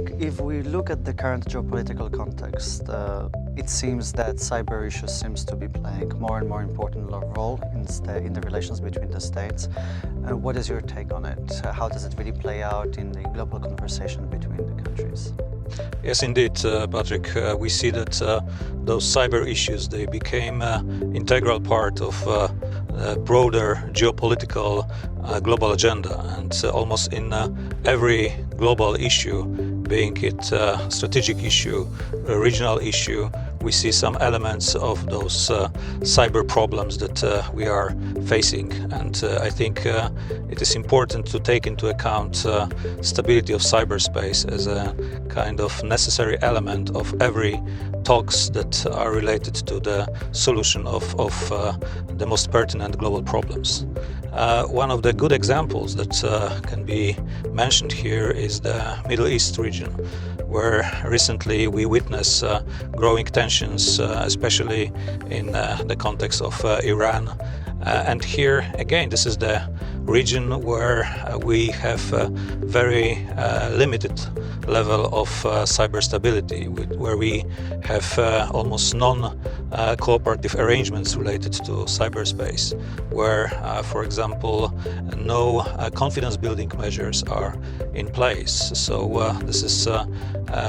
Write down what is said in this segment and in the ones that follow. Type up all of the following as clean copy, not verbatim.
Marek, if we look at the current geopolitical context, it seems that cyber issues seems to be playing more and more important role in the relations between the states. What is your take on it? How does it really play out in the global conversation between the countries? Yes, indeed, Patrick. We see that those cyber issues, they became an integral part of a broader geopolitical global agenda, and almost in every global issue, being it a strategic issue, a regional issue, we see some elements of those cyber problems that we are facing. And I think it is important to take into account stability of cyberspace as a kind of necessary element of every talks that are related to the solution of the most pertinent global problems. One of the good examples that can be mentioned here is the Middle East region, where recently we witness growing tensions, especially in the context of Iran. And here, again, this is the region where we have a very limited level of cyber stability, where we have almost non-cooperative arrangements related to cyberspace, where, for example, no confidence-building measures are in place. So this is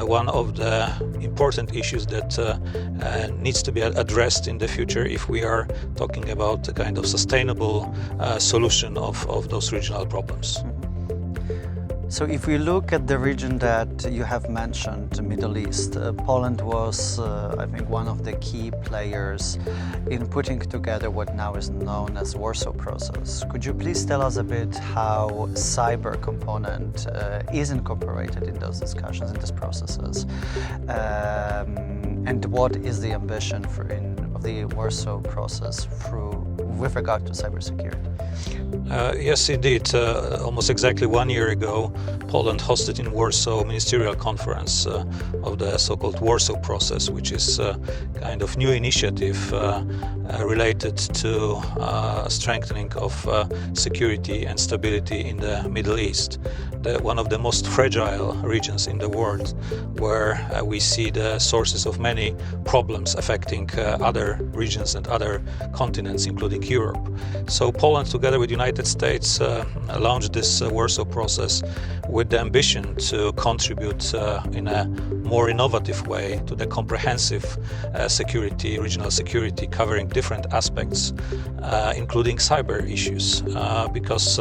one of the important issues that needs to be addressed in the future if we are talking about a kind of sustainable solution of those regional problems. So if we look at the region that you have mentioned, the Middle East, Poland was, I think, one of the key players in putting together what now is known as Warsaw Process. Could you please tell us a bit how cyber component is incorporated in those discussions, in these processes, and what is the ambition of the Warsaw Process with regard to cybersecurity? Yes, indeed. Almost exactly 1 year ago, Poland hosted in Warsaw a ministerial conference of the so-called Warsaw Process, which is a kind of new initiative related to strengthening of security and stability in the Middle East, one of the most fragile regions in the world, where we see the sources of many problems affecting other regions and other continents, including Europe. So Poland, together with the United States, launched this Warsaw Process with the ambition to contribute in a more innovative way to the comprehensive security, regional security, covering different aspects, including cyber issues, because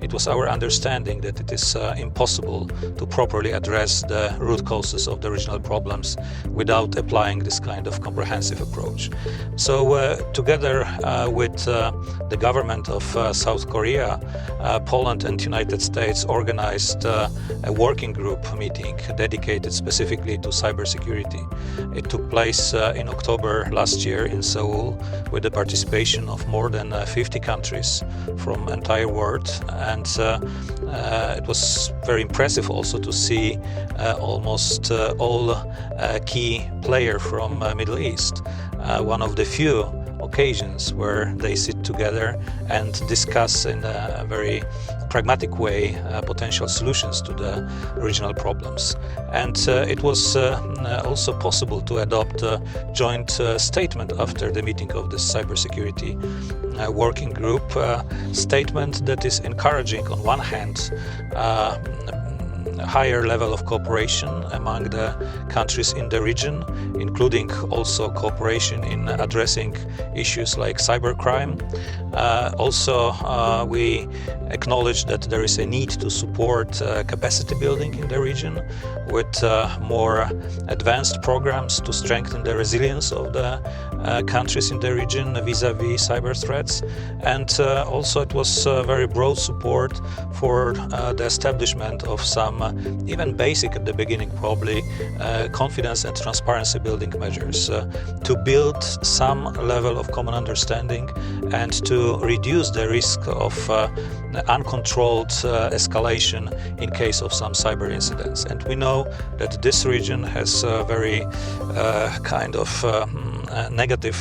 it was our understanding that it is impossible to properly address the root causes of the regional problems without applying this kind of comprehensive approach. So together with the government of South Korea, Poland and United States organized a working group meeting dedicated specifically to cybersecurity. It took place in October last year in Seoul with the participation of more than 50 countries from the entire world, and it was very impressive also to see almost all key players from Middle East. One of the few occasions where they sit together and discuss in a very pragmatic way potential solutions to the regional problems. And it was also possible to adopt a joint statement after the meeting of this cybersecurity working group, statement that is encouraging on one hand a higher level of cooperation among the countries in the region, including also cooperation in addressing issues like cybercrime. Also, we acknowledge that there is a need to support capacity building in the region with more advanced programs to strengthen the resilience of the countries in the region vis-à-vis cyber threats. And also it was very broad support for the establishment of some even basic at the beginning probably confidence and transparency building measures to build some level of common understanding and to reduce the risk of uncontrolled escalation in case of some cyber incidents. And we know that this region has very kind of negative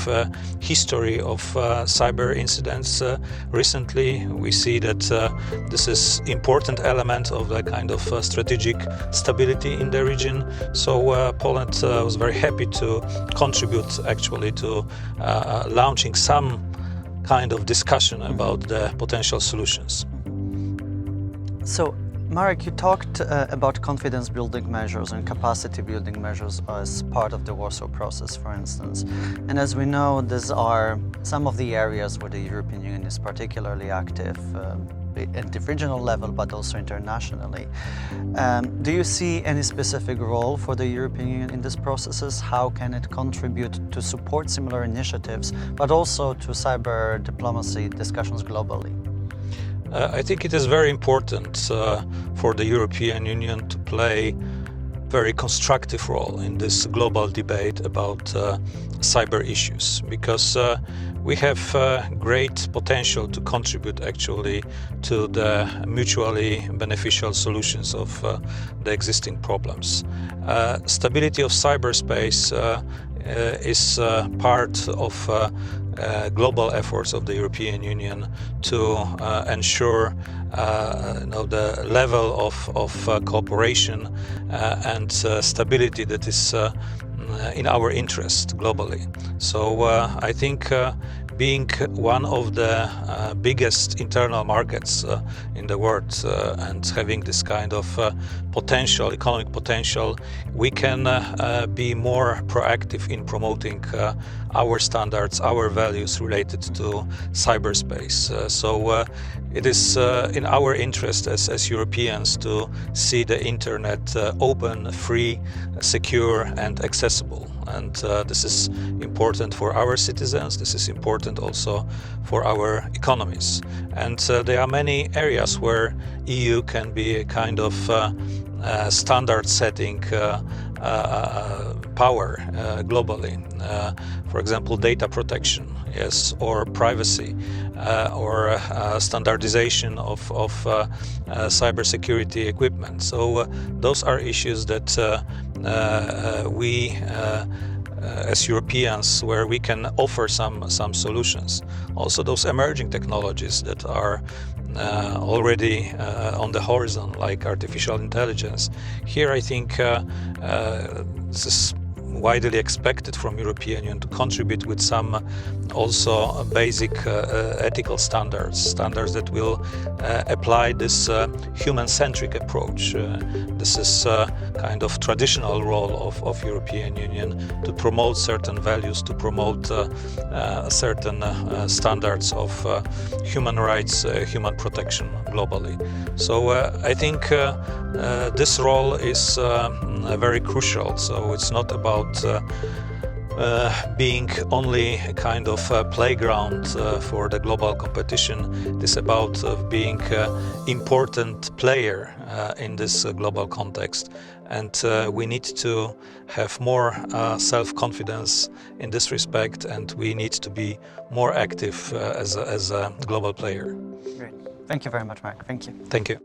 history of cyber incidents recently. We see that this is important element of the kind of strategic stability in the region. So Poland was very happy to contribute actually to launching some kind of discussion about the potential solutions. So, Marek, you talked about confidence-building measures and capacity-building measures as part of the Warsaw process, for instance. And as we know, these are some of the areas where the European Union is particularly active at the regional level, but also internationally. Do you see any specific role for the European Union in these processes? How can it contribute to support similar initiatives, but also to cyber diplomacy discussions globally? I think it is very important for the European Union to play a very constructive role in this global debate about cyber issues, because we have great potential to contribute actually to the mutually beneficial solutions of the existing problems. Stability of cyberspace is part of global efforts of the European Union to ensure the level of cooperation and stability that is in our interest globally. So I think being one of the biggest internal markets in the world and having this kind of potential, economic potential, we can be more proactive in promoting our standards, our values related to cyberspace. So it is in our interest as Europeans to see the internet open, free, secure and accessible. And this is important for our citizens, this is important also for our economies. And there are many areas where EU can be a kind of standard setting power globally. For example, data protection, yes, or privacy, or standardization of cybersecurity equipment. So those are issues that we as Europeans, where we can offer some solutions. Also those emerging technologies that are already on the horizon, like artificial intelligence. Here I think this is widely expected from European Union to contribute with some also basic ethical standards that will apply this human-centric approach. This is kind of traditional role of European Union to promote certain values, to promote certain standards of human rights, human protection globally. So I think this role is very crucial. So it's not about being only a kind of playground for the global competition. It is about being an important player in this global context. And we need to have more self-confidence in this respect, and we need to be more active as a global player. Great. Thank you very much, Marek. Thank you. Thank you.